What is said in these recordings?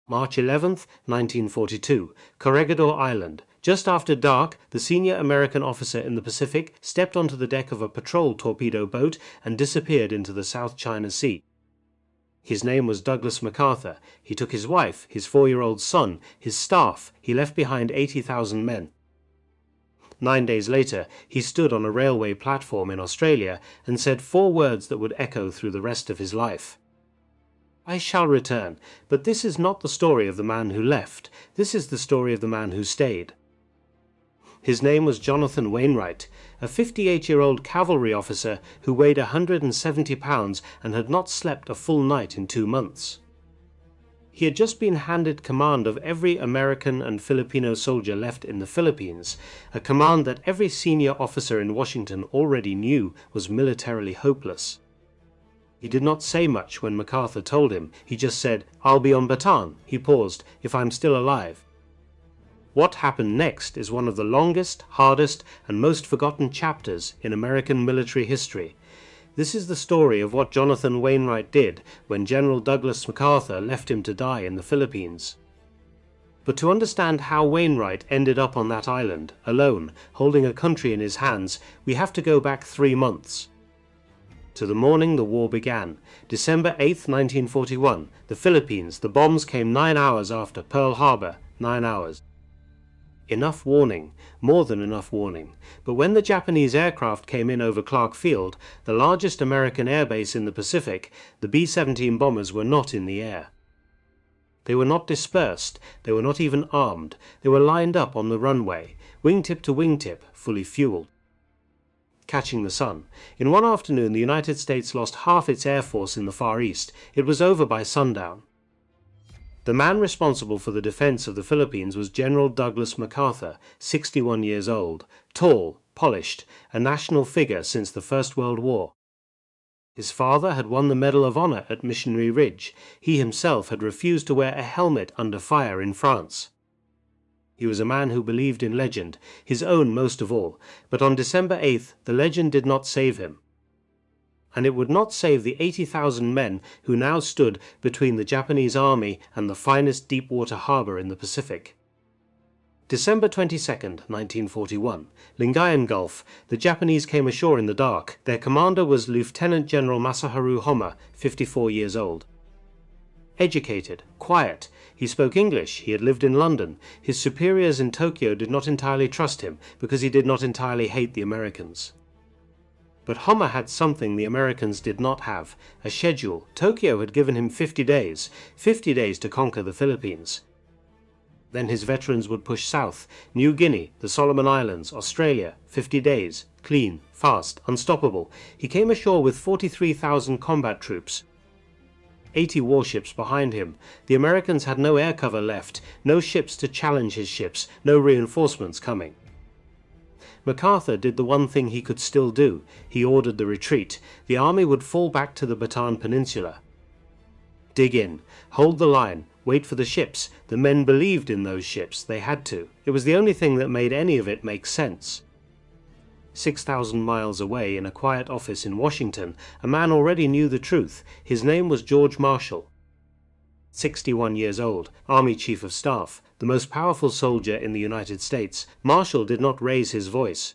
March 11th, 1942, Corregidor Island. Just after dark, the senior American officer in the Pacific stepped onto the deck of a patrol torpedo boat and disappeared into the South China Sea. His name was Douglas MacArthur. He took his wife, his 4-year-old son, his staff. He left behind 80,000 men. 9 days later, he stood on a railway platform in Australia and said 4 words that would echo through the rest of his life. I shall return, but this is not the story of the man who left. This is the story of the man who stayed. His name was Jonathan Wainwright, a 58-year-old cavalry officer who weighed 170 pounds and had not slept a full night in 2 months. He had just been handed command of every American and Filipino soldier left in the Philippines, a command that every senior officer in Washington already knew was militarily hopeless. He did not say much when MacArthur told him. He just said, "I'll be on Bataan," he paused, "if I'm still alive." What happened next is one of the longest, hardest, and most forgotten chapters in American military history. This is the story of what Jonathan Wainwright did when General Douglas MacArthur left him to die in the Philippines. But to understand how Wainwright ended up on that island, alone, holding a country in his hands, we have to go back 3 months. To the morning the war began. December 8, 1941, the Philippines. The bombs came 9 hours after Pearl Harbor, 9 hours. Enough warning, more than enough warning. But when the Japanese aircraft came in over Clark Field, the largest American airbase in the Pacific, the B-17 bombers were not in the air. They were not dispersed, they were not even armed, they were lined up on the runway, wingtip to wingtip, fully fueled. Catching the sun. In one afternoon the United States lost half its air force in the Far East. It was over by sundown. The man responsible for the defense of the Philippines was General Douglas MacArthur, 61 years old, tall, polished, a national figure since the First World War. His father had won the Medal of Honor at Missionary Ridge. He himself had refused to wear a helmet under fire in France. He was a man who believed in legend, his own most of all, but on December 8th the legend did not save him. And it would not save the 80,000 men who now stood between the Japanese army and the finest deep-water harbor in the Pacific. December 22nd, 1941, Lingayen Gulf. The Japanese came ashore in the dark. Their commander was Lieutenant General Masaharu Homma, 54 years old. Educated, quiet. He spoke English, he had lived in London. His superiors in Tokyo did not entirely trust him, because he did not entirely hate the Americans. But Homma had something the Americans did not have, a schedule. Tokyo had given him 50 days to conquer the Philippines. Then his veterans would push south, New Guinea, the Solomon Islands, Australia, 50 days, clean, fast, unstoppable. He came ashore with 43,000 combat troops. 80 warships behind him. The Americans had no air cover left, no ships to challenge his ships, no reinforcements coming. MacArthur did the one thing he could still do. He ordered the retreat. The army would fall back to the Bataan Peninsula. Dig in, hold the line, wait for the ships. The men believed in those ships, they had to. It was the only thing that made any of it make sense. 6,000 miles away in a quiet office in Washington, a man already knew the truth. His name was George Marshall. 61 years old, Army Chief of Staff, the most powerful soldier in the United States. Marshall did not raise his voice.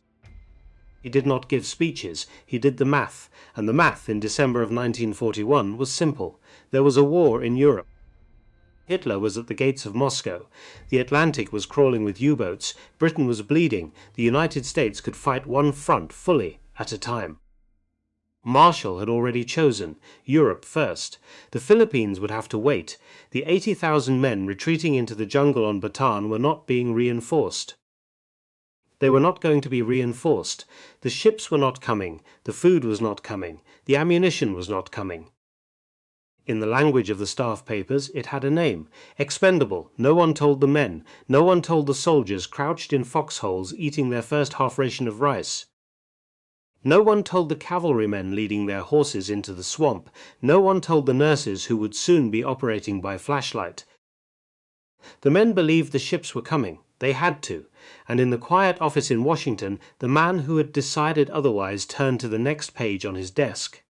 He did not give speeches, he did the math, and the math in December of 1941 was simple. There was a war in Europe. Hitler was at the gates of Moscow. The Atlantic was crawling with U-boats. Britain was bleeding. The United States could fight one front fully at a time. Marshall had already chosen Europe first. The Philippines would have to wait. The 80,000 men retreating into the jungle on Bataan were not being reinforced. They were not going to be reinforced. The ships were not coming. The food was not coming. The ammunition was not coming. In the language of the staff papers, it had a name. Expendable. No one told the men. No one told the soldiers crouched in foxholes eating their first half ration of rice. No one told the cavalrymen leading their horses into the swamp. No one told the nurses who would soon be operating by flashlight. The men believed the ships were coming. They had to. And in the quiet office in Washington, the man who had decided otherwise turned to the next page on his desk.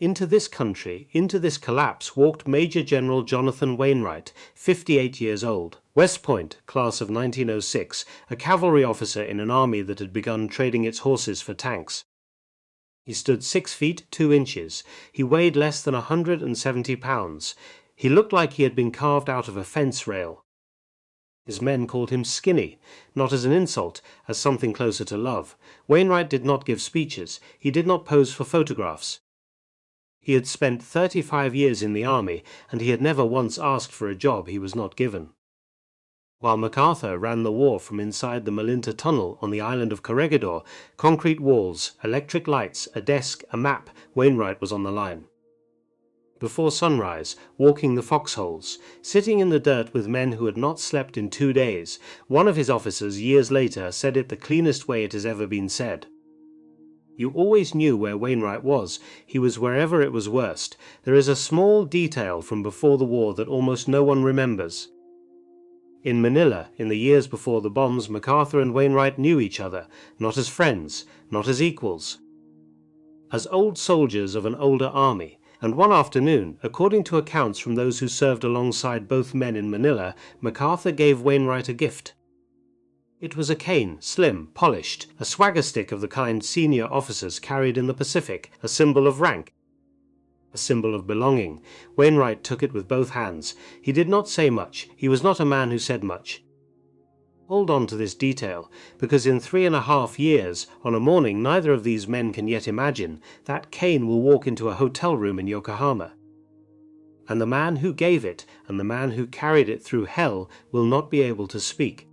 Into this country, into this collapse, walked Major General Jonathan Wainwright, 58 years old. West Point, class of 1906, a cavalry officer in an army that had begun trading its horses for tanks. He stood 6 feet 2 inches. He weighed less than 170 pounds. He looked like he had been carved out of a fence rail. His men called him skinny, not as an insult, as something closer to love. Wainwright did not give speeches. He did not pose for photographs. He had spent 35 years in the army, and he had never once asked for a job he was not given. While MacArthur ran the war from inside the Malinta Tunnel on the island of Corregidor, concrete walls, electric lights, a desk, a map, Wainwright was on the line. Before sunrise, walking the foxholes, sitting in the dirt with men who had not slept in 2 days, one of his officers years later said it the cleanest way it has ever been said. You always knew where Wainwright was. He was wherever it was worst. There is a small detail from before the war that almost no one remembers. In Manila, in the years before the bombs, MacArthur and Wainwright knew each other, not as friends, not as equals, as old soldiers of an older army. And one afternoon, according to accounts from those who served alongside both men in Manila, MacArthur gave Wainwright a gift. It was a cane, slim, polished, a swagger stick of the kind senior officers carried in the Pacific, a symbol of rank, a symbol of belonging. Wainwright took it with both hands. He did not say much. He was not a man who said much. Hold on to this detail, because in 3.5 years, on a morning neither of these men can yet imagine, that cane will walk into a hotel room in Yokohama. And the man who gave it, and the man who carried it through hell, will not be able to speak.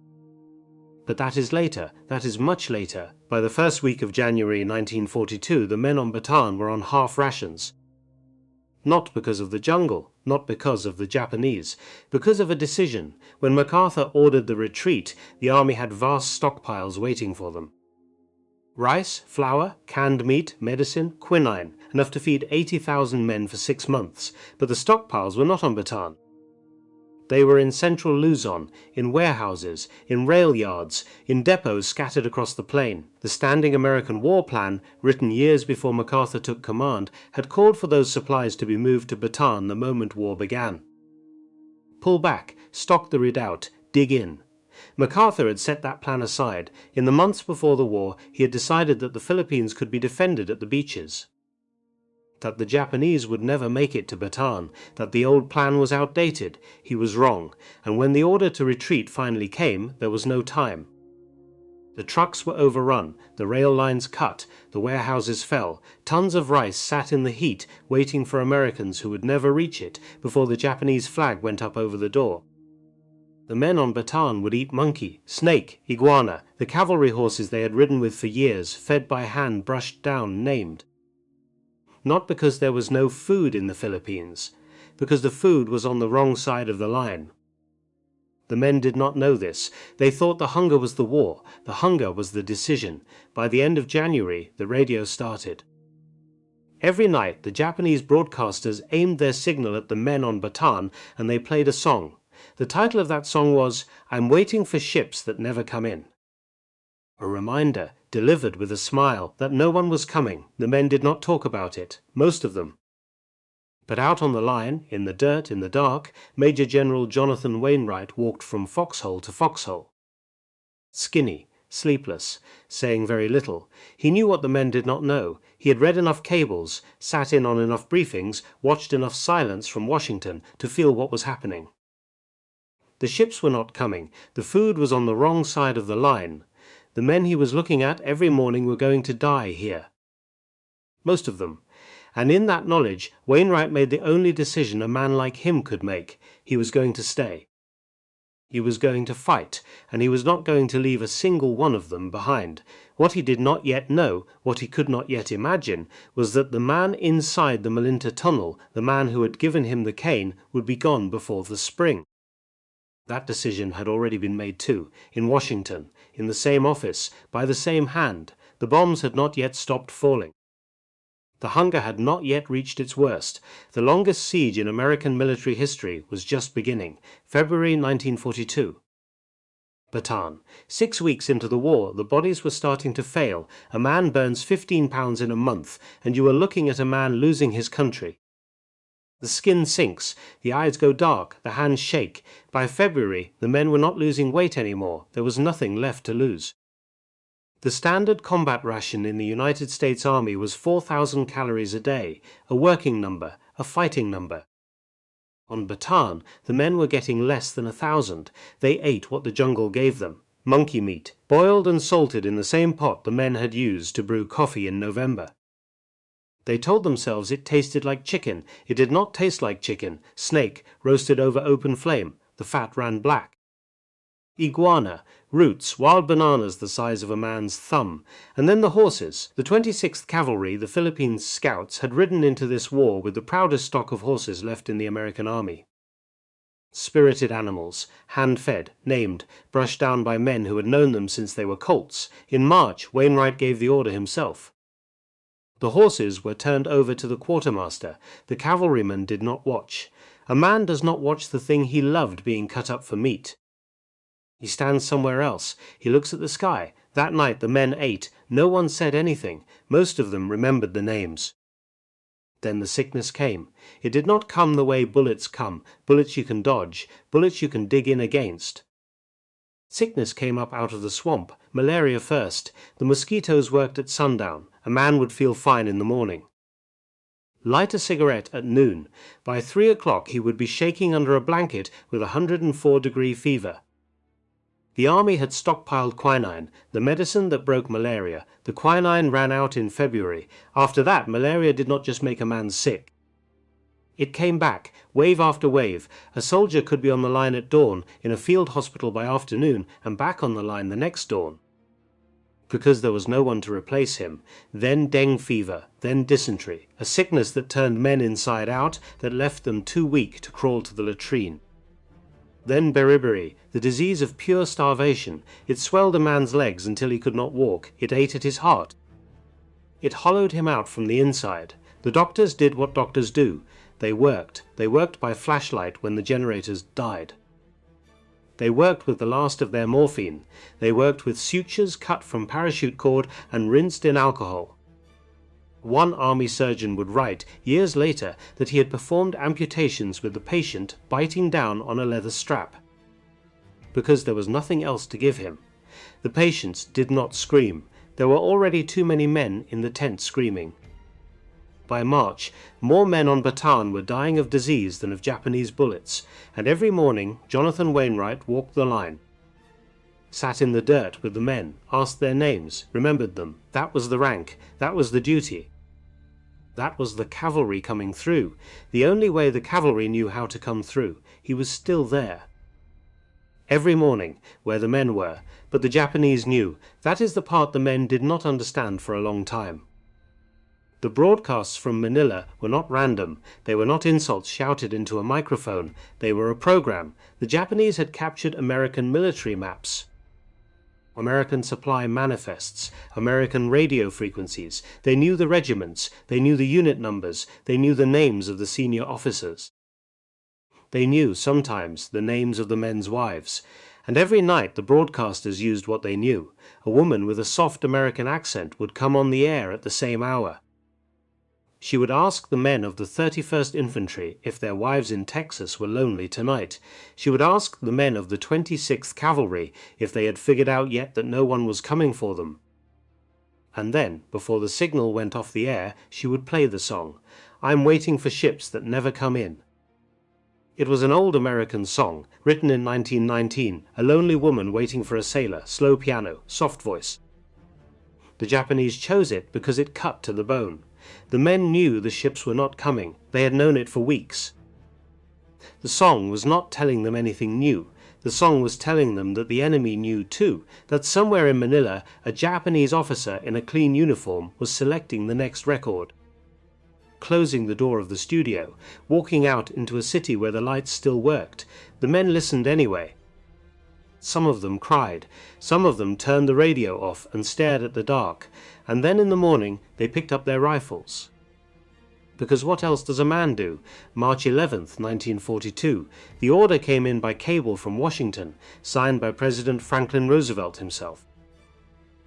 But that is later, that is much later. By the first week of January 1942, the men on Bataan were on half rations. Not because of the jungle, not because of the Japanese, because of a decision. When MacArthur ordered the retreat, the army had vast stockpiles waiting for them. Rice, flour, canned meat, medicine, quinine, enough to feed 80,000 men for 6 months, but the stockpiles were not on Bataan. They were in central Luzon, in warehouses, in rail yards, in depots scattered across the plain. The standing American war plan, written years before MacArthur took command, had called for those supplies to be moved to Bataan the moment war began. Pull back, stock the redoubt, dig in. MacArthur had set that plan aside. In the months before the war, he had decided that the Philippines could be defended at the beaches, that the Japanese would never make it to Bataan, that the old plan was outdated. He was wrong, and when the order to retreat finally came, there was no time. The trucks were overrun, the rail lines cut, the warehouses fell, tons of rice sat in the heat waiting for Americans who would never reach it before the Japanese flag went up over the door. The men on Bataan would eat monkey, snake, iguana, the cavalry horses they had ridden with for years, fed by hand, brushed down, named. Not because there was no food in the Philippines, because the food was on the wrong side of the line. The men did not know this. They thought the hunger was the war. The hunger was the decision. By the end of January, the radio started. Every night, the Japanese broadcasters aimed their signal at the men on Bataan, and they played a song. The title of that song was, "I'm Waiting for Ships That Never Come In." A reminder, delivered with a smile, that no one was coming. The men did not talk about it, most of them. But out on the line, in the dirt, in the dark, Major General Jonathan Wainwright walked from foxhole to foxhole. Skinny, sleepless, saying very little. He knew what the men did not know. He had read enough cables, sat in on enough briefings, watched enough silence from Washington to feel what was happening. The ships were not coming. The food was on the wrong side of the line. The men he was looking at every morning were going to die here. Most of them. And in that knowledge, Wainwright made the only decision a man like him could make. He was going to stay. He was going to fight, and he was not going to leave a single one of them behind. What he did not yet know, what he could not yet imagine, was that the man inside the Malinta Tunnel, the man who had given him the cane, would be gone before the spring. That decision had already been made too, in Washington, in the same office, by the same hand. The bombs had not yet stopped falling. The hunger had not yet reached its worst. The longest siege in American military history was just beginning, February 1942. Bataan. 6 weeks into the war, the bodies were starting to fail. A man burns 15 pounds in a month, and you are looking at a man losing his country. The skin sinks, the eyes go dark, the hands shake. By February, the men were not losing weight anymore. There was nothing left to lose. The standard combat ration in the United States Army was 4,000 calories a day, a working number, a fighting number. On Bataan, the men were getting less than 1,000. They ate what the jungle gave them, monkey meat, boiled and salted in the same pot the men had used to brew coffee in November. They told themselves it tasted like chicken. It did not taste like chicken. Snake, roasted over open flame. The fat ran black. Iguana, roots, wild bananas the size of a man's thumb. And then the horses. The 26th Cavalry, the Philippines Scouts, had ridden into this war with the proudest stock of horses left in the American Army. Spirited animals, hand-fed, named, brushed down by men who had known them since they were colts. In March, Wainwright gave the order himself. The horses were turned over to the quartermaster. The cavalryman did not watch. A man does not watch the thing he loved being cut up for meat. He stands somewhere else. He looks at the sky. That night the men ate. No one said anything. Most of them remembered the names. Then the sickness came. It did not come the way bullets come, bullets you can dodge, bullets you can dig in against. Sickness came up out of the swamp, malaria first. The mosquitoes worked at sundown. A man would feel fine in the morning. Light a cigarette at noon. By 3 o'clock he would be shaking under a blanket with 104-degree fever. The army had stockpiled quinine, the medicine that broke malaria. The quinine ran out in February. After that, malaria did not just make a man sick. It came back, wave after wave. A soldier could be on the line at dawn, in a field hospital by afternoon, and back on the line the next dawn. Because there was no one to replace him. Then dengue fever, then dysentery, a sickness that turned men inside out, that left them too weak to crawl to the latrine. Then beriberi, the disease of pure starvation. It swelled a man's legs until he could not walk. It ate at his heart. It hollowed him out from the inside. The doctors did what doctors do. They worked. They worked by flashlight when the generators died. They worked with the last of their morphine. They worked with sutures cut from parachute cord and rinsed in alcohol. One army surgeon would write, years later, that he had performed amputations with the patient biting down on a leather strap. Because there was nothing else to give him. The patients did not scream. There were already too many men in the tent screaming. By March, more men on Bataan were dying of disease than of Japanese bullets, and every morning Jonathan Wainwright walked the line. Sat in the dirt with the men, asked their names, remembered them. That was the rank, that was the duty. That was the cavalry coming through. The only way the cavalry knew how to come through. He was still there. Every morning, where the men were, but the Japanese knew. That is the part the men did not understand for a long time. The broadcasts from Manila were not random. They were not insults shouted into a microphone. They were a program. The Japanese had captured American military maps, American supply manifests, American radio frequencies. They knew the regiments. They knew the unit numbers. They knew the names of the senior officers. They knew, sometimes, the names of the men's wives. And every night the broadcasters used what they knew. A woman with a soft American accent would come on the air at the same hour. She would ask the men of the 31st Infantry if their wives in Texas were lonely tonight. She would ask the men of the 26th Cavalry if they had figured out yet that no one was coming for them. And then, before the signal went off the air, she would play the song, "I'm Waiting for Ships That Never Come In." It was an old American song, written in 1919, a lonely woman waiting for a sailor, slow piano, soft voice. The Japanese chose it because it cut to the bone. The men knew the ships were not coming. They had known it for weeks. The song was not telling them anything new. The song was telling them that the enemy knew too, that somewhere in Manila a Japanese officer in a clean uniform was selecting the next record. Closing the door of the studio, walking out into a city where the lights still worked, the men listened anyway. Some of them cried. Some of them turned the radio off and stared at the dark. And then in the morning they picked up their rifles. because what else does a man do? March 11th, 1942. The order came in by cable from Washington, signed by President Franklin Roosevelt himself.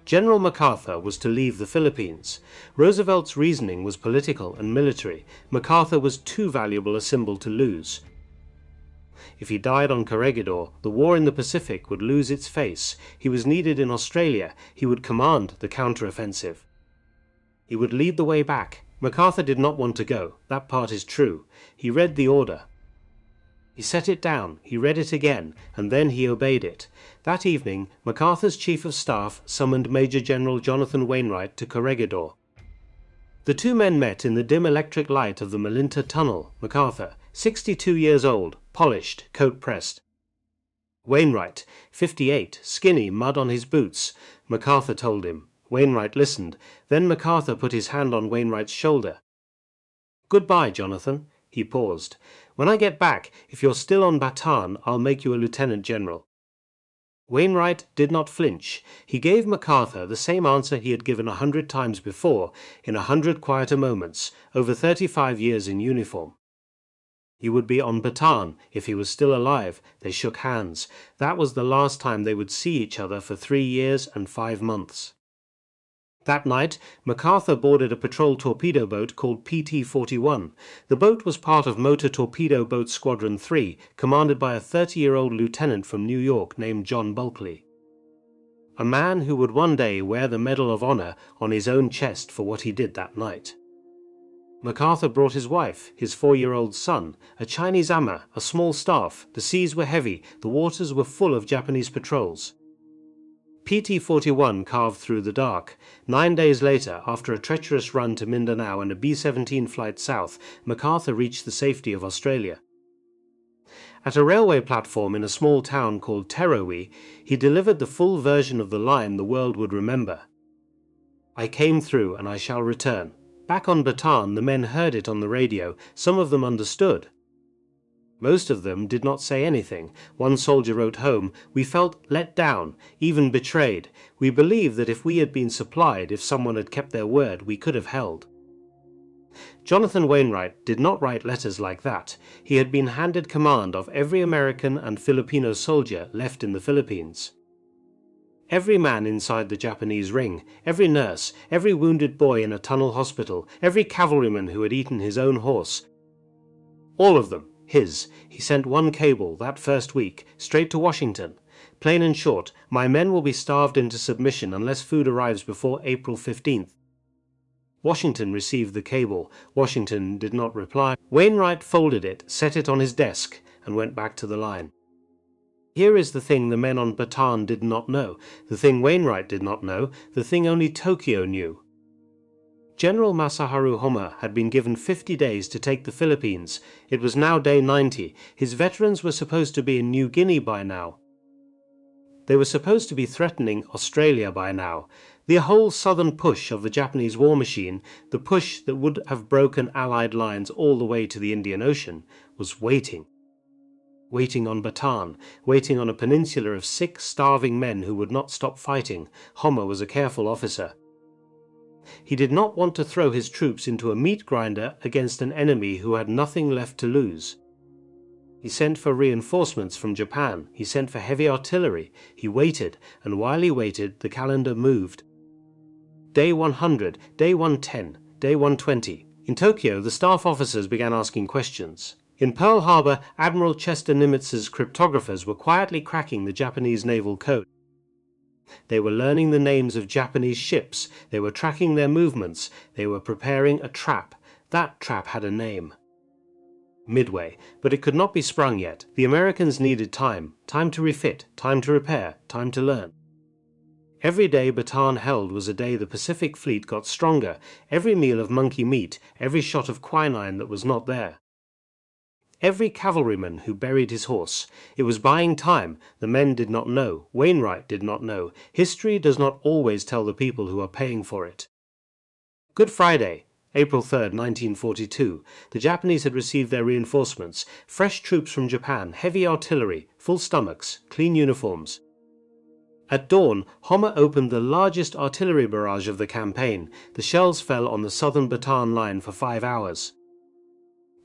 General MacArthur was to leave the Philippines. Roosevelt's reasoning was political and military. MacArthur was too valuable a symbol to lose. If he died on Corregidor, the war in the Pacific would lose its face. He was needed in Australia. He would command the counteroffensive. He would lead the way back. MacArthur did not want to go. That part is true. He read the order. He set it down, he read it again, and then he obeyed it. That evening, MacArthur's chief of staff summoned Major General Jonathan Wainwright to Corregidor. The two men met in the dim electric light of the Malinta Tunnel. MacArthur, 62 years old, polished, coat-pressed. Wainwright, 58, skinny, mud on his boots. MacArthur told him. Wainwright listened. Then MacArthur put his hand on Wainwright's shoulder. "Goodbye, Jonathan." He paused. "When I get back, if you're still on Bataan, I'll make you a lieutenant general." Wainwright did not flinch. He gave MacArthur the same answer he had given 100 times before, in 100 quieter moments, over 35 years in uniform. He would be on Bataan if he was still alive. They shook hands. That was the last time they would see each other for 3 years and 5 months. That night, MacArthur boarded a patrol torpedo boat called PT-41. The boat was part of Motor Torpedo Boat Squadron 3, commanded by a 30-year-old lieutenant from New York named John Bulkley. A man who would one day wear the Medal of Honor on his own chest for what he did that night. MacArthur brought his wife, his 4-year-old son, a Chinese ama, a small staff. The seas were heavy, the waters were full of Japanese patrols. PT-41 carved through the dark. 9 days later, after a treacherous run to Mindanao and a B-17 flight south, MacArthur reached the safety of Australia. At a railway platform in a small town called Terawi, he delivered the full version of the line the world would remember. "I came through and I shall return." Back on Bataan, the men heard it on the radio. Some of them understood. Most of them did not say anything. One soldier wrote home, "We felt let down, even betrayed. We believed that if we had been supplied, if someone had kept their word, we could have held." Jonathan Wainwright did not write letters like that. He had been handed command of every American and Filipino soldier left in the Philippines. Every man inside the Japanese ring, every nurse, every wounded boy in a tunnel hospital, every cavalryman who had eaten his own horse, all of them. He sent one cable that first week, straight to Washington. Plain and short, "My men will be starved into submission unless food arrives before April 15th. Washington received the cable. Washington did not reply. Wainwright folded it, set it on his desk, and went back to the line. Here is the thing the men on Bataan did not know, the thing Wainwright did not know, the thing only Tokyo knew. General Masaharu Homma had been given 50 days to take the Philippines. It was now day 90. His veterans were supposed to be in New Guinea by now. They were supposed to be threatening Australia by now. The whole southern push of the Japanese war machine, the push that would have broken Allied lines all the way to the Indian Ocean, was waiting. Waiting on Bataan, waiting on a peninsula of sick, starving men who would not stop fighting. Homma was a careful officer. He did not want to throw his troops into a meat grinder against an enemy who had nothing left to lose. He sent for reinforcements from Japan. He sent for heavy artillery. He waited, and while he waited, the calendar moved. Day 100, day 110, day 120. In Tokyo, the staff officers began asking questions. In Pearl Harbor, Admiral Chester Nimitz's cryptographers were quietly cracking the Japanese naval code. They were learning the names of Japanese ships. They were tracking their movements. They were preparing a trap. That trap had a name. Midway, but it could not be sprung yet. The Americans needed time to refit, time to repair, time to learn. Every day Bataan held was a day the Pacific Fleet got stronger, every meal of monkey meat, every shot of quinine that was not there. Every cavalryman who buried his horse. It was buying time. The men did not know. Wainwright did not know. History does not always tell the people who are paying for it. Good Friday, April 3rd, 1942. The Japanese had received their reinforcements. Fresh troops from Japan, heavy artillery, full stomachs, clean uniforms. At dawn, Homma opened the largest artillery barrage of the campaign. The shells fell on the southern Bataan line for 5 hours.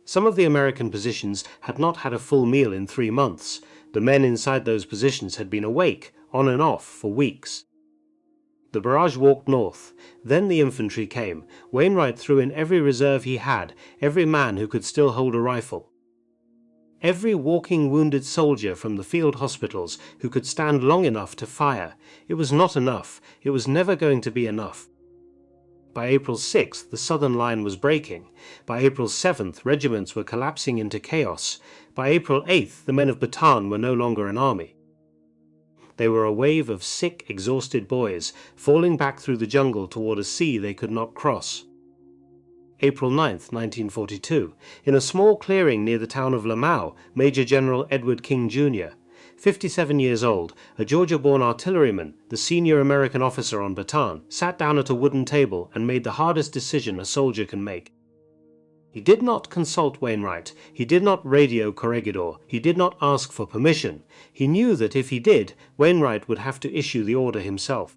Some of the American positions had not had a full meal in 3 months. The men inside those positions had been awake, on and off, for weeks. The barrage walked north. Then the infantry came. Wainwright threw in every reserve he had, every man who could still hold a rifle. Every walking wounded soldier from the field hospitals who could stand long enough to fire. It was not enough. It was never going to be enough. By April 6th, the southern line was breaking. By April 7th, regiments were collapsing into chaos. By April 8th, the men of Bataan were no longer an army. They were a wave of sick, exhausted boys, falling back through the jungle toward a sea they could not cross. April 9th, 1942, in a small clearing near the town of Lamau, Major General Edward King Jr., 57 years old, a Georgia-born artilleryman, the senior American officer on Bataan, sat down at a wooden table and made the hardest decision a soldier can make. He did not consult Wainwright. He did not radio Corregidor. He did not ask for permission. He knew that if he did, Wainwright would have to issue the order himself.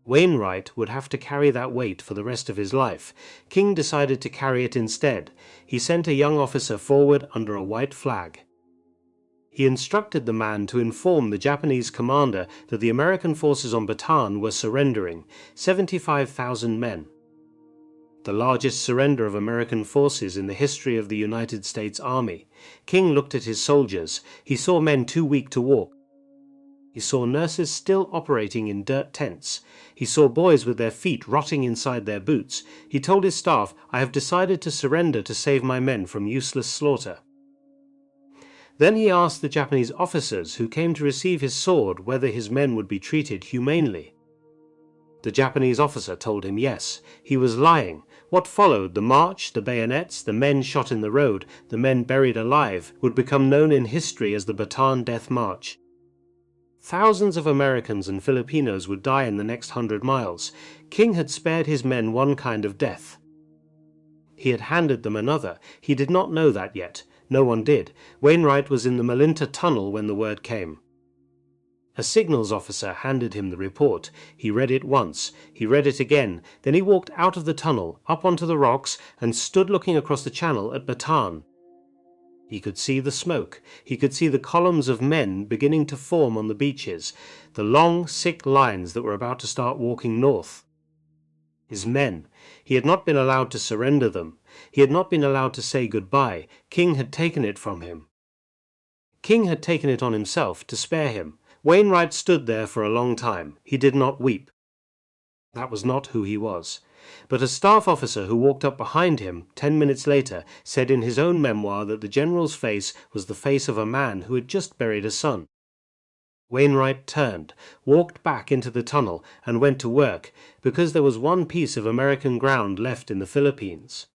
Wainwright would have to carry that weight for the rest of his life. King decided to carry it instead. He sent a young officer forward under a white flag. He instructed the man to inform the Japanese commander that the American forces on Bataan were surrendering, 75,000 men. The largest surrender of American forces in the history of the United States Army. King looked at his soldiers. He saw men too weak to walk. He saw nurses still operating in dirt tents. He saw boys with their feet rotting inside their boots. He told his staff, "I have decided to surrender to save my men from useless slaughter." Then he asked the Japanese officers who came to receive his sword whether his men would be treated humanely. The Japanese officer told him yes. He was lying. What followed, the march, the bayonets, the men shot in the road, the men buried alive, would become known in history as the Bataan Death March. Thousands of Americans and Filipinos would die in the next 100 miles. King had spared his men one kind of death. He had handed them another. He did not know that yet. No one did. Wainwright was in the Malinta tunnel when the word came. A signals officer handed him the report. He read it once. He read it again. Then he walked out of the tunnel, up onto the rocks, and stood looking across the channel at Bataan. He could see the smoke. He could see the columns of men beginning to form on the beaches, the long, sick lines that were about to start walking north. His men. He had not been allowed to surrender them. He had not been allowed to say goodbye. King had taken it from him. King had taken it on himself to spare him. Wainwright stood there for a long time. He did not weep. That was not who he was. But a staff officer who walked up behind him 10 minutes later said in his own memoir that the general's face was the face of a man who had just buried a son. Wainwright turned, walked back into the tunnel, and went to work, because there was one piece of American ground left in the Philippines.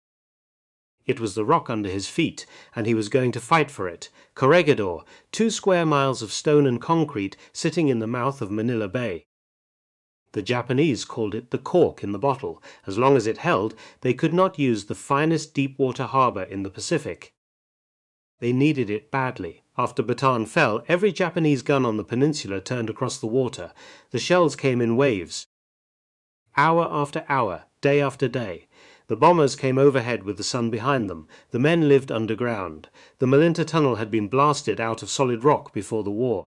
It was the rock under his feet, and he was going to fight for it. Corregidor, 2 square miles of stone and concrete sitting in the mouth of Manila Bay. The Japanese called it the cork in the bottle. As long as it held, they could not use the finest deep-water harbor in the Pacific. They needed it badly. After Bataan fell, every Japanese gun on the peninsula turned across the water. The shells came in waves. Hour after hour, day after day. The bombers came overhead with the sun behind them. The men lived underground. The Malinta tunnel had been blasted out of solid rock before the war.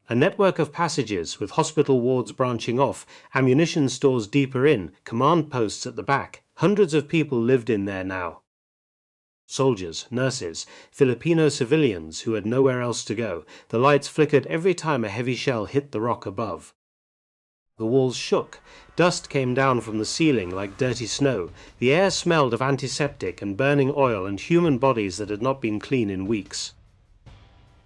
A network of passages with hospital wards branching off, ammunition stores deeper in, command posts at the back. Hundreds of people lived in there now. Soldiers, nurses, Filipino civilians who had nowhere else to go. The lights flickered every time a heavy shell hit the rock above. The walls shook. Dust came down from the ceiling like dirty snow. The air smelled of antiseptic and burning oil and human bodies that had not been clean in weeks.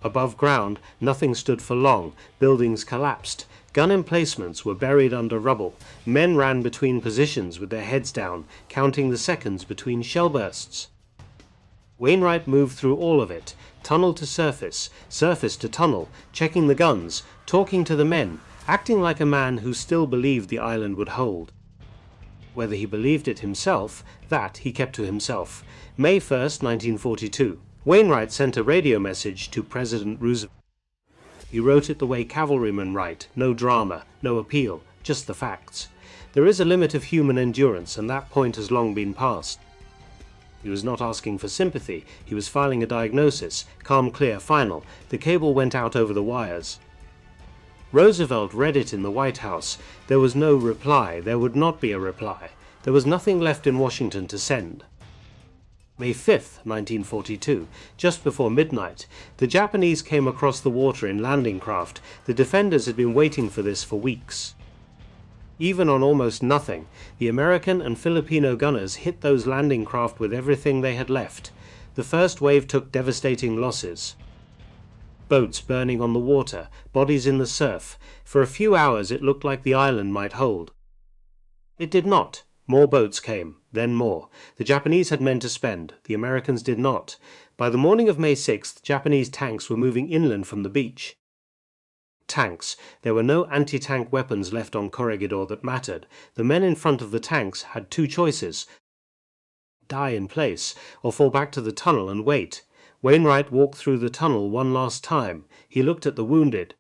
Above ground, nothing stood for long. Buildings collapsed. Gun emplacements were buried under rubble. Men ran between positions with their heads down, counting the seconds between shell bursts. Wainwright moved through all of it, tunnel to surface, surface to tunnel, checking the guns, talking to the men, acting like a man who still believed the island would hold. Whether he believed it himself, that he kept to himself. May 1st, 1942. Wainwright sent a radio message to President Roosevelt. He wrote it the way cavalrymen write, no drama, no appeal, just the facts. There is a limit of human endurance, and that point has long been passed. He was not asking for sympathy, he was filing a diagnosis. Calm, clear, final. The cable went out over the wires. Roosevelt read it in the White House. There was no reply. There would not be a reply. There was nothing left in Washington to send. May 5th, 1942, just before midnight, the Japanese came across the water in landing craft. The defenders had been waiting for this for weeks. Even on almost nothing, the American and Filipino gunners hit those landing craft with everything they had left. The first wave took devastating losses. Boats burning on the water, bodies in the surf. For a few hours it looked like the island might hold. It did not. More boats came, then more. The Japanese had men to spend, the Americans did not. By the morning of May 6th, Japanese tanks were moving inland from the beach. Tanks. There were no anti-tank weapons left on Corregidor that mattered. The men in front of the tanks had two choices: die in place, or fall back to the tunnel and wait. Wainwright walked through the tunnel one last time. He looked at the wounded.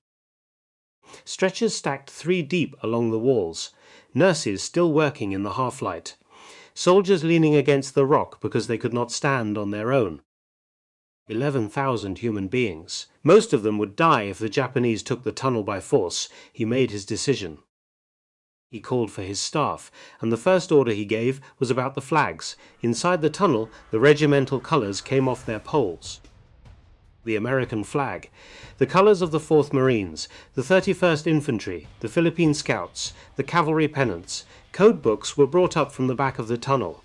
Stretchers stacked 3 deep along the walls. Nurses still working in the half-light. Soldiers leaning against the rock because they could not stand on their own. 11,000 human beings. Most of them would die if the Japanese took the tunnel by force. He made his decision. He called for his staff, and the first order he gave was about the flags. Inside the tunnel, the regimental colors came off their poles. The American flag, the colors of the 4th Marines, the 31st Infantry, the Philippine Scouts, the cavalry pennants. Code books were brought up from the back of the tunnel.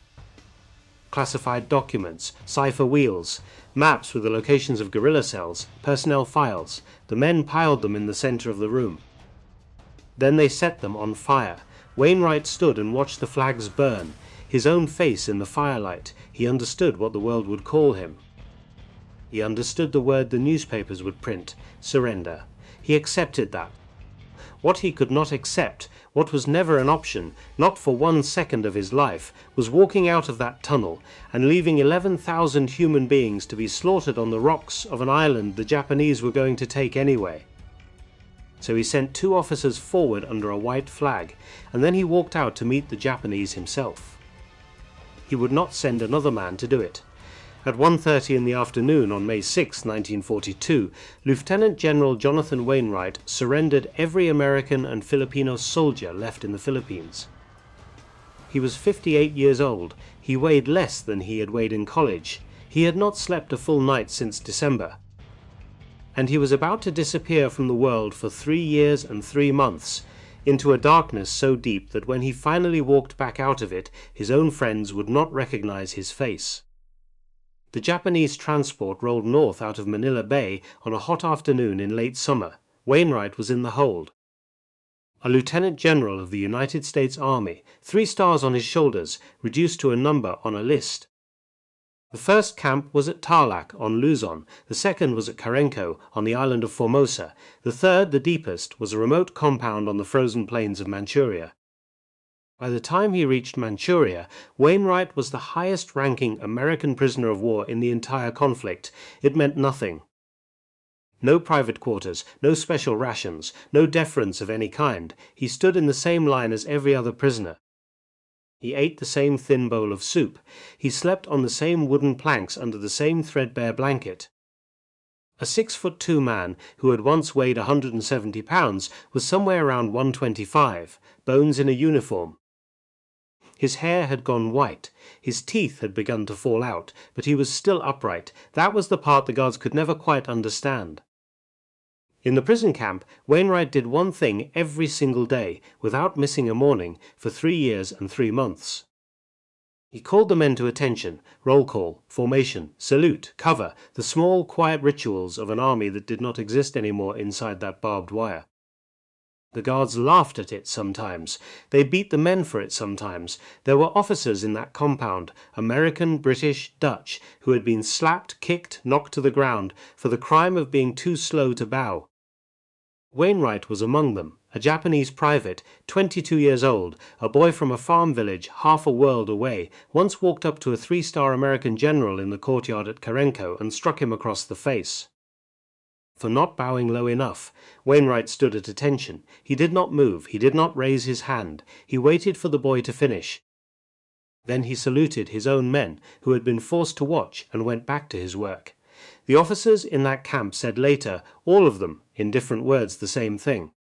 Classified documents, cipher wheels, maps with the locations of guerrilla cells, personnel files. The men piled them in the center of the room. Then they set them on fire. Wainwright stood and watched the flags burn. His own face in the firelight. He understood what the world would call him. He understood the word the newspapers would print: surrender. He accepted that. What he could not accept, what was never an option, not for 1 second of his life, was walking out of that tunnel and leaving 11,000 human beings to be slaughtered on the rocks of an island the Japanese were going to take anyway. So he sent 2 officers forward under a white flag, and then he walked out to meet the Japanese himself. He would not send another man to do it. At 1:30 in the afternoon on May 6, 1942, Lieutenant General Jonathan Wainwright surrendered every American and Filipino soldier left in the Philippines. He was 58 years old. He weighed less than he had weighed in college. He had not slept a full night since December. And he was about to disappear from the world for 3 years and 3 months, into a darkness so deep that when he finally walked back out of it, his own friends would not recognize his face. The Japanese transport rolled north out of Manila Bay on a hot afternoon in late summer. Wainwright was in the hold. A lieutenant general of the United States Army, 3 stars on his shoulders, reduced to a number on a list. The first camp was at Tarlac on Luzon, the second was at Carenco on the island of Formosa, the third, the deepest, was a remote compound on the frozen plains of Manchuria. By the time he reached Manchuria, Wainwright was the highest-ranking American prisoner of war in the entire conflict. It meant nothing. No private quarters, no special rations, no deference of any kind. He stood in the same line as every other prisoner. He ate the same thin bowl of soup. He slept on the same wooden planks under the same threadbare blanket. A 6'2" man who had once weighed 170 pounds was somewhere around 125, bones in a uniform. His hair had gone white, his teeth had begun to fall out, but he was still upright. That was the part the guards could never quite understand. In the prison camp, Wainwright did one thing every single day, without missing a morning, for 3 years and 3 months. He called the men to attention: roll call, formation, salute, cover, the small, quiet rituals of an army that did not exist anymore inside that barbed wire. The guards laughed at it sometimes. They beat the men for it sometimes. There were officers in that compound, American, British, Dutch, who had been slapped, kicked, knocked to the ground for the crime of being too slow to bow. Wainwright was among them, a Japanese private, 22 years old, a boy from a farm village half a world away, once walked up to a 3-star American general in the courtyard at Carenco and struck him across the face. For not bowing low enough, Wainwright stood at attention. He did not move, he did not raise his hand. He waited for the boy to finish. Then he saluted his own men, who had been forced to watch, and went back to his work. The officers in that camp said later, all of them, in different words, the same thing.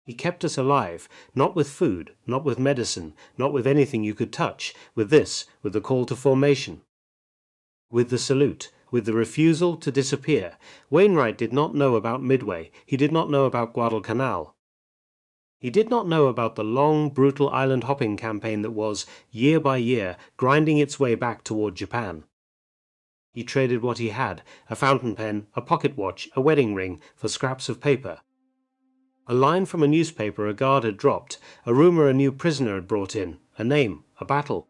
He kept us alive, not with food, not with medicine, not with anything you could touch, with this, with the call to formation, with the salute, with the refusal to disappear. Wainwright did not know about Midway. He did not know about Guadalcanal. He did not know about the long, brutal island hopping campaign that was, year by year, grinding its way back toward Japan. He traded what he had, a fountain pen, a pocket watch, a wedding ring, for scraps of paper. A line from a newspaper a guard had dropped, a rumor a new prisoner had brought in, a name, a battle.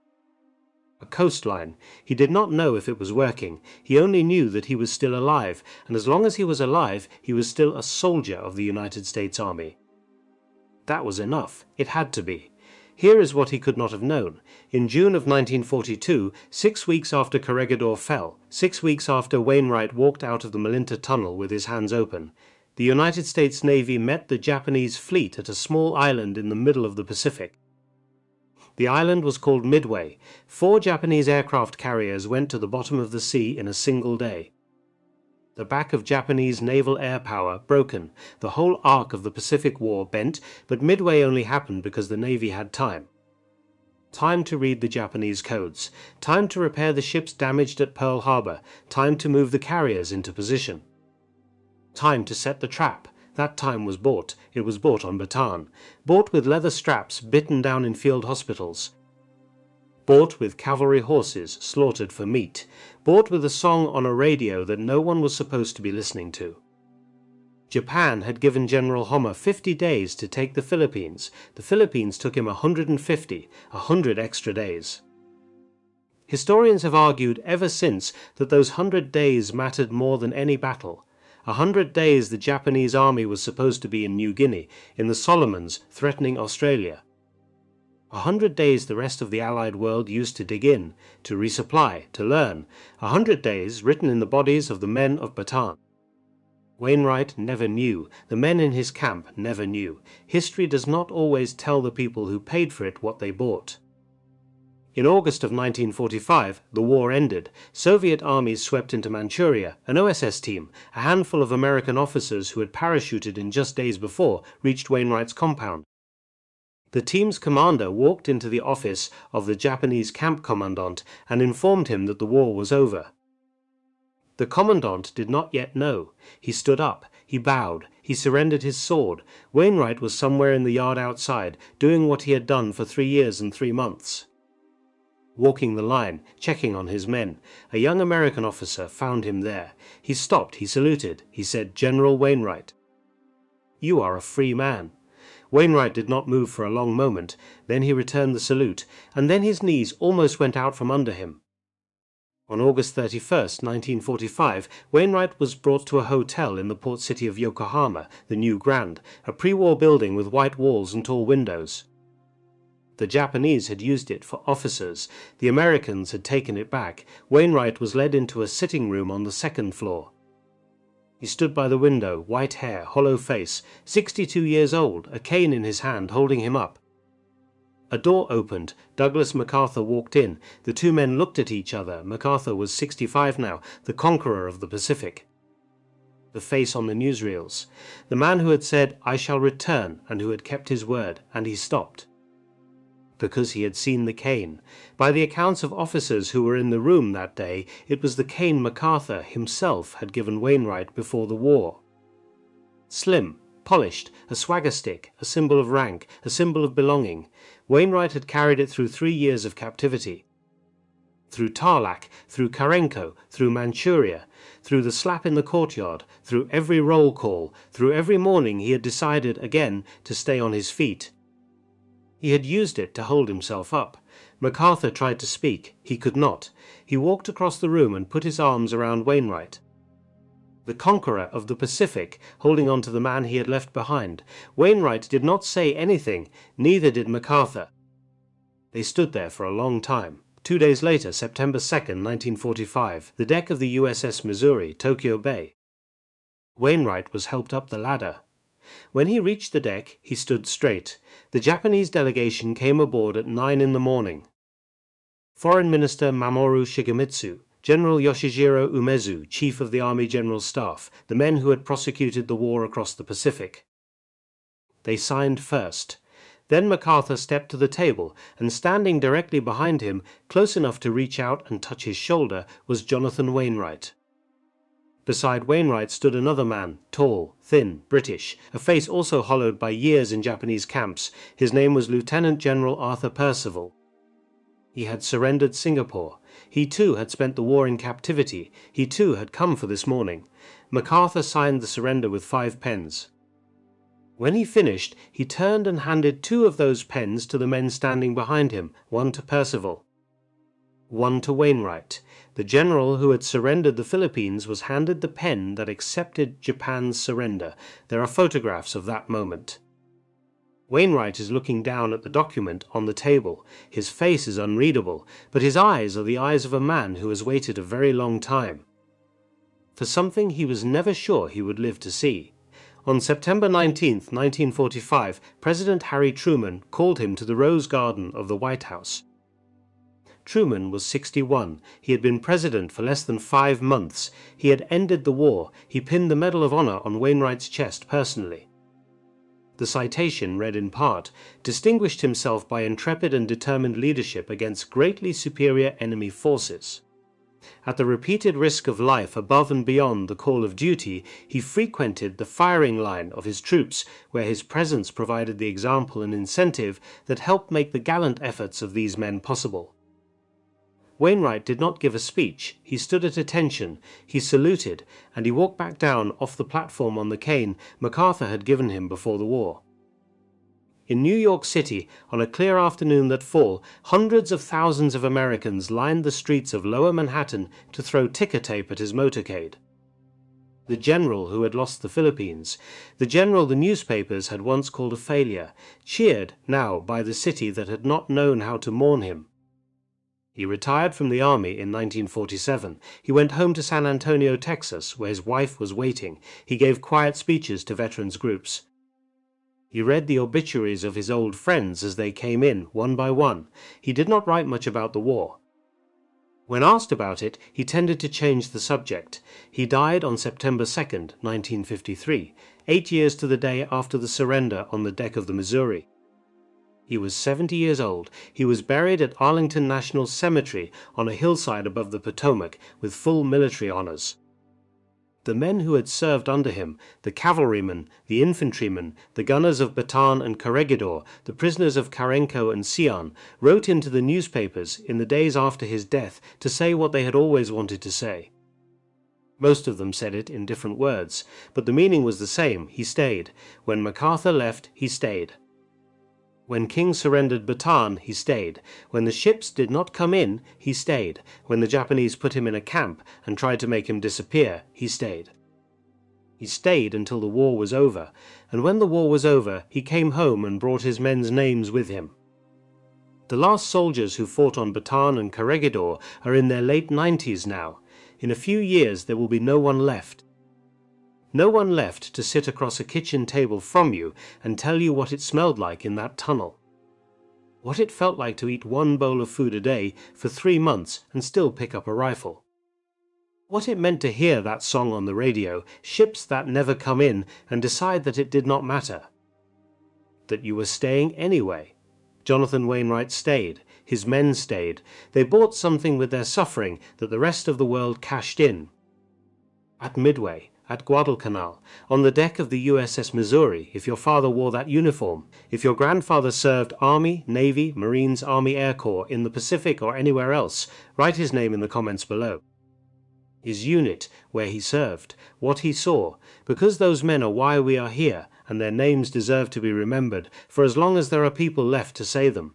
A coastline. He did not know if it was working. He only knew that he was still alive, and as long as he was alive, he was still a soldier of the United States Army. That was enough. It had to be. Here is what he could not have known. In June of 1942, 6 weeks after Corregidor fell, 6 weeks after Wainwright walked out of the Malinta Tunnel with his hands open, the United States Navy met the Japanese fleet at a small island in the middle of the Pacific. The island was called Midway. 4 Japanese aircraft carriers went to the bottom of the sea in a single day. The back of Japanese naval air power broken, the whole arc of the Pacific War bent, but Midway only happened because the Navy had time. Time to read the Japanese codes, time to repair the ships damaged at Pearl Harbor, time to move the carriers into position. Time to set the trap. That time was bought. It was bought on Bataan. Bought with leather straps bitten down in field hospitals. Bought with cavalry horses slaughtered for meat. Bought with a song on a radio that no one was supposed to be listening to. Japan had given General Homma 50 days to take the Philippines. The Philippines took him 150, 100 extra days. Historians have argued ever since that those 100 days mattered more than any battle. 100 days the Japanese army was supposed to be in New Guinea, in the Solomons, threatening Australia. 100 days the rest of the Allied world used to dig in, to resupply, to learn. 100 days written in the bodies of the men of Bataan. Wainwright never knew. The men in his camp never knew. History does not always tell the people who paid for it what they bought. In August of 1945, the war ended. Soviet armies swept into Manchuria. An OSS team, a handful of American officers who had parachuted in just days before, reached Wainwright's compound. The team's commander walked into the office of the Japanese camp commandant and informed him that the war was over. The commandant did not yet know. He stood up. He bowed. He surrendered his sword. Wainwright was somewhere in the yard outside, doing what he had done for 3 years and 3 months. Walking the line, checking on his men. A young American officer found him there. He stopped. He saluted. He said, "General Wainwright." "You are a free man." Wainwright did not move for a long moment. Then he returned the salute, and then his knees almost went out from under him. On August 31st, 1945, Wainwright was brought to a hotel in the port city of Yokohama, the New Grand, a pre-war building with white walls and tall windows. The Japanese had used it for officers. The Americans had taken it back. Wainwright was led into a sitting room on the 2nd floor. He stood by the window, white hair, hollow face, 62 years old, a cane in his hand, holding him up. A door opened. Douglas MacArthur walked in. The 2 men looked at each other. MacArthur was 65 now, the conqueror of the Pacific. The face on the newsreels. The man who had said, "I shall return," and who had kept his word, and he stopped. Because he had seen the cane. By the accounts of officers who were in the room that day, it was the cane MacArthur himself had given Wainwright before the war. Slim, polished, a swagger stick, a symbol of rank, a symbol of belonging. Wainwright had carried it through 3 years of captivity. Through Tarlac, through Karenko, through Manchuria, through the slap in the courtyard, through every roll call, through every morning he had decided again to stay on his feet. He had used it to hold himself up. MacArthur tried to speak. He could not. He walked across the room and put his arms around Wainwright. The conqueror of the Pacific, holding on to the man he had left behind. Wainwright did not say anything, neither did MacArthur. They stood there for a long time. 2 days later, September 2nd, 1945, the deck of the USS Missouri, Tokyo Bay. Wainwright was helped up the ladder. When he reached the deck, he stood straight. The Japanese delegation came aboard at 9 in the morning. Foreign Minister Mamoru Shigemitsu, General Yoshijiro Umezu, Chief of the Army General Staff, the men who had prosecuted the war across the Pacific. They signed first. Then MacArthur stepped to the table, and standing directly behind him, close enough to reach out and touch his shoulder, was Jonathan Wainwright. Beside Wainwright stood another man, tall, thin, British, a face also hollowed by years in Japanese camps. His name was Lieutenant General Arthur Percival. He had surrendered Singapore. He too had spent the war in captivity. He too had come for this morning. MacArthur signed the surrender with 5 pens. When he finished, he turned and handed 2 of those pens to the men standing behind him, one to Percival, one to Wainwright. The general who had surrendered the Philippines was handed the pen that accepted Japan's surrender. There are photographs of that moment. Wainwright is looking down at the document on the table. His face is unreadable, but his eyes are the eyes of a man who has waited a very long time for something he was never sure he would live to see. On September 19, 1945, President Harry Truman called him to the Rose Garden of the White House. Truman was 61. He had been president for less than 5 months. He had ended the war. He pinned the Medal of Honor on Wainwright's chest personally. The citation read in part, "Distinguished himself by intrepid and determined leadership against greatly superior enemy forces. At the repeated risk of life above and beyond the call of duty, he frequented the firing line of his troops, where his presence provided the example and incentive that helped make the gallant efforts of these men possible." Wainwright did not give a speech. He stood at attention, he saluted, and he walked back down off the platform on the cane MacArthur had given him before the war. In New York City, on a clear afternoon that fall, hundreds of thousands of Americans lined the streets of Lower Manhattan to throw ticker tape at his motorcade. The general who had lost the Philippines, the general the newspapers had once called a failure, cheered now by the city that had not known how to mourn him. He retired from the army in 1947. He went home to San Antonio, Texas, where his wife was waiting. He gave quiet speeches to veterans groups. He read the obituaries of his old friends as they came in, one by one. He did not write much about the war. When asked about it, he tended to change the subject. He died on September 2, 1953, 8 years to the day after the surrender on the deck of the Missouri. He was 70 years old. He was buried at Arlington National Cemetery on a hillside above the Potomac with full military honors. The men who had served under him, the cavalrymen, the infantrymen, the gunners of Bataan and Corregidor, the prisoners of Carenco and Sion, wrote into the newspapers in the days after his death to say what they had always wanted to say. Most of them said it in different words, but the meaning was the same. He stayed. When MacArthur left, he stayed. When King surrendered Bataan, he stayed. When the ships did not come in, he stayed. When the Japanese put him in a camp and tried to make him disappear, he stayed. He stayed until the war was over, and when the war was over, he came home and brought his men's names with him. The last soldiers who fought on Bataan and Corregidor are in their late 90s now. In a few years there will be no one left. No one left to sit across a kitchen table from you and tell you what it smelled like in that tunnel. What it felt like to eat 1 bowl of food a day for 3 months and still pick up a rifle. What it meant to hear that song on the radio, ships that never come in, and decide that it did not matter. That you were staying anyway. Jonathan Wainwright stayed. His men stayed. They bought something with their suffering that the rest of the world cashed in. At Midway, at Guadalcanal, on the deck of the USS Missouri, if your father wore that uniform, if your grandfather served Army, Navy, Marines, Army Air Corps in the Pacific or anywhere else, write his name in the comments below. His unit, where he served, what he saw, because those men are why we are here, and their names deserve to be remembered for as long as there are people left to say them.